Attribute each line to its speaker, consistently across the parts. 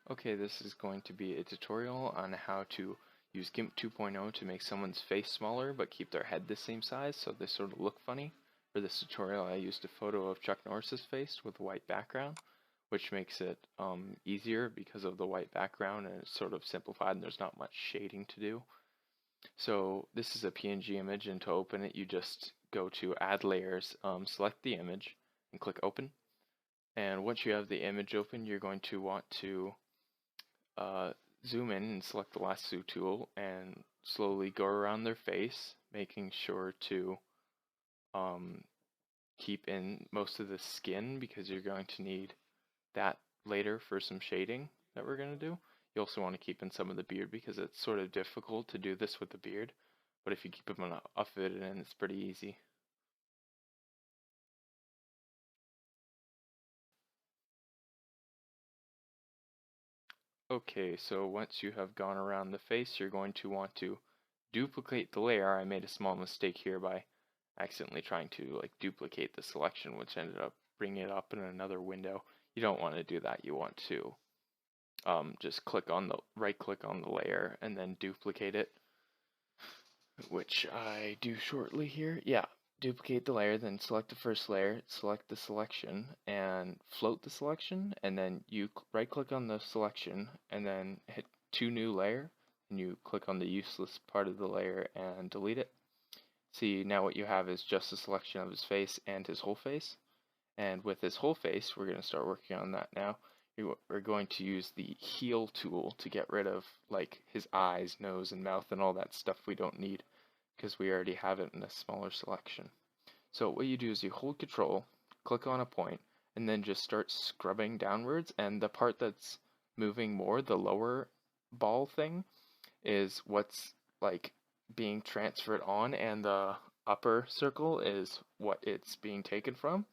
Speaker 1: Okay, this is going to be a tutorial on how to use GIMP 2.0 to make someone's face smaller but keep their head the same size so they sort of look funny. For this tutorial I used a photo of Chuck Norris's face with a white background, which makes it easier because of the white background, and it's sort of simplified and there's not much shading to do. So this is a PNG image, and to open it you just go to add layers, select the image and click open. And once you have the image open, you're going to want to uh, zoom in and select the lasso tool and slowly go around their face, making sure to um, keep in most of the skin because you're going to need that later for some shading that we're going to do. You also want to keep in some of the beard because it's sort of difficult to do this with the beard, but if you keep them off of it, and it's pretty easy. Okay, so once you have gone around the face, you're going to want to duplicate the layer. I made a small mistake here by accidentally trying to duplicate the selection, which ended up bringing it up in another window. You don't want to do that. You want to just right click on the layer and then duplicate it, which I do shortly here. Yeah, duplicate the layer, then select the first layer, select the selection, and float the selection, and then you right click on the selection, and then hit to new layer, and you click on the useless part of the layer and delete it. See, now what you have is just a selection of his face and his whole face. And with his whole face, we're going to start working on that now. We're going to use the heal tool to get rid of his eyes, nose, and mouth and all that stuff we don't need because we already have it in a smaller selection. So what you do is you hold control, click on a point, and then just start scrubbing downwards, and the part that's moving more, the lower ball thing, is what's being transferred on, and the upper circle is what it's being taken from.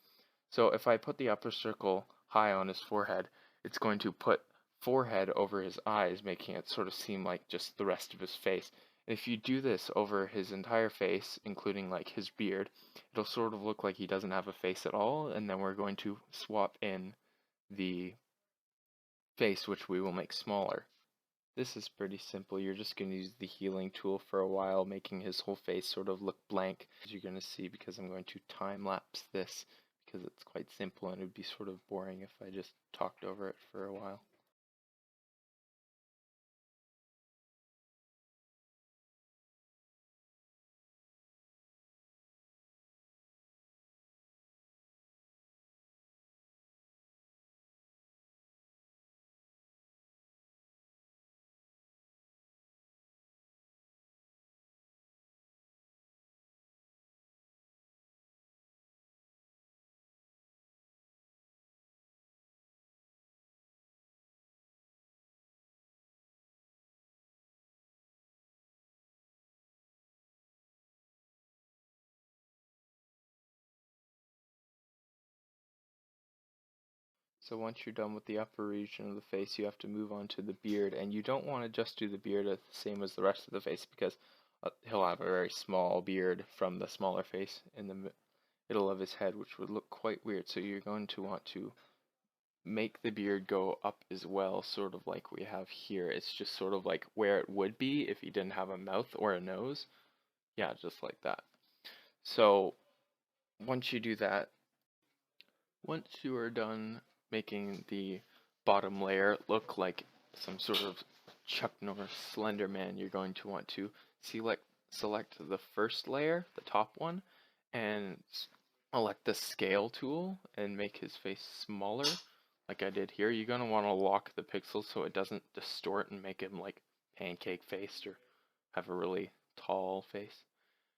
Speaker 1: So if I put the upper circle high on his forehead, it's going to put forehead over his eyes, making it sort of seem like just the rest of his face. And if you do this over his entire face, including his beard, it'll sort of look like he doesn't have a face at all, and then we're going to swap in the face, which we will make smaller. This is pretty simple. You're just going to use the healing tool for a while, making his whole face sort of look blank, as you're going to see, because I'm going to time lapse this because it's quite simple and it would be sort of boring if I just talked over it for a while. So once you're done with the upper region of the face, you have to move on to the beard, and you don't want to just do the beard the same as the rest of the face because he'll have a very small beard from the smaller face in the middle of his head, which would look quite weird. So you're going to want to make the beard go up as well, sort of like we have here. It's just sort of like where it would be if he didn't have a mouth or a nose. Yeah, just like that. So once you do that, once you are done making the bottom layer look like some sort of Chuck Norris Slender Man, you're going to want to select the first layer, the top one, and select the scale tool and make his face smaller like I did here. You're going to want to lock the pixels so it doesn't distort and make him like pancake faced or have a really tall face.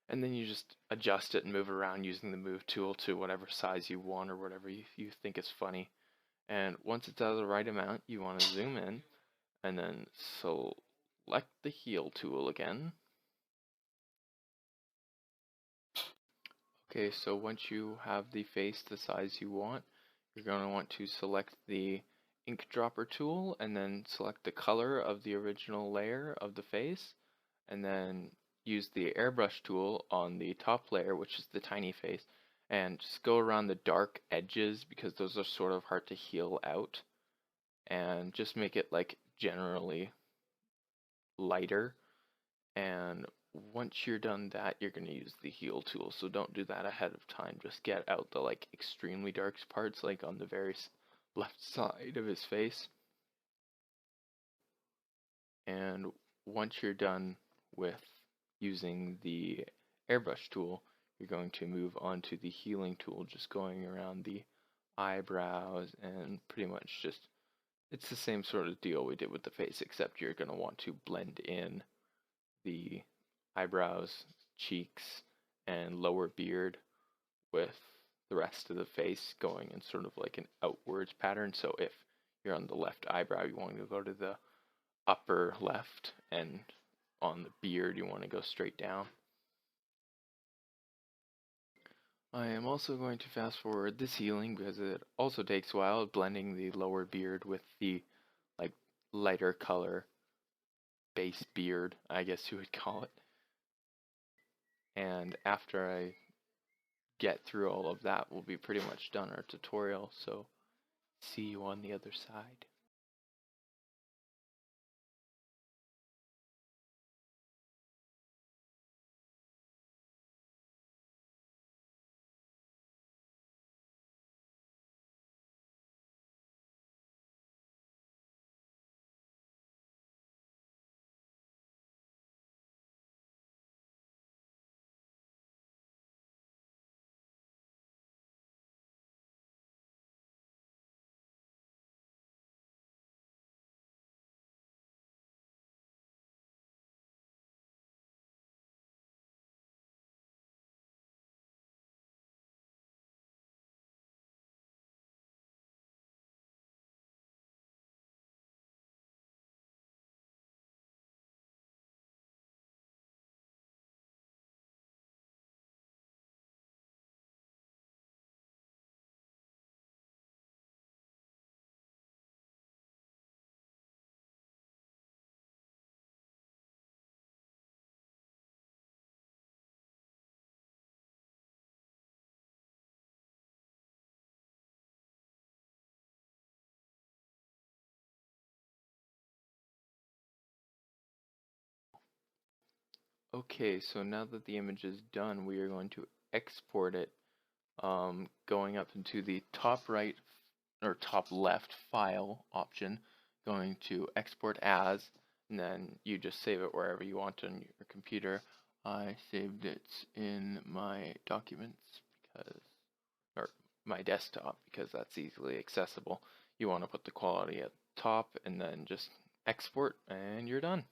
Speaker 1: And then you just adjust it and move it around using the move tool to whatever size you want or whatever you think is funny. And once it's at the right amount, you want to zoom in and then select the heal tool again. Okay, so once you have the face the size you want, you're going to want to select the ink dropper tool and then select the color of the original layer of the face, and then use the airbrush tool on the top layer, which is the tiny face, and just go around the dark edges because those are sort of hard to heal out. and just make it like generally lighter. And once you're done that, you're going to use the heal tool. So don't do that ahead of time. Just get out the like extremely dark parts, like on the very left side of his face. And once you're done with using the airbrush tool, you're going to move on to the healing tool, just going around the eyebrows and pretty much just, it's the same sort of deal we did with the face, except you're going to want to blend in the eyebrows, cheeks, and lower beard with the rest of the face, going in sort of like an outwards pattern. So if you're on the left eyebrow, you want to go to the upper left, and on the beard, you want to go straight down. I am also going to fast forward this healing because it also takes a while, blending the lower beard with the like lighter color base beard, I guess you would call it. And after I get through all of that, we'll be pretty much done our tutorial, so see you on the other side. Okay, so now that the image is done, we are going to export it, going up into the top right or top left file option, going to export as, and then you just save it wherever you want on your computer. I saved it in my documents because, or my desktop, because that's easily accessible. You want to put the quality at top and then just export, and you're done.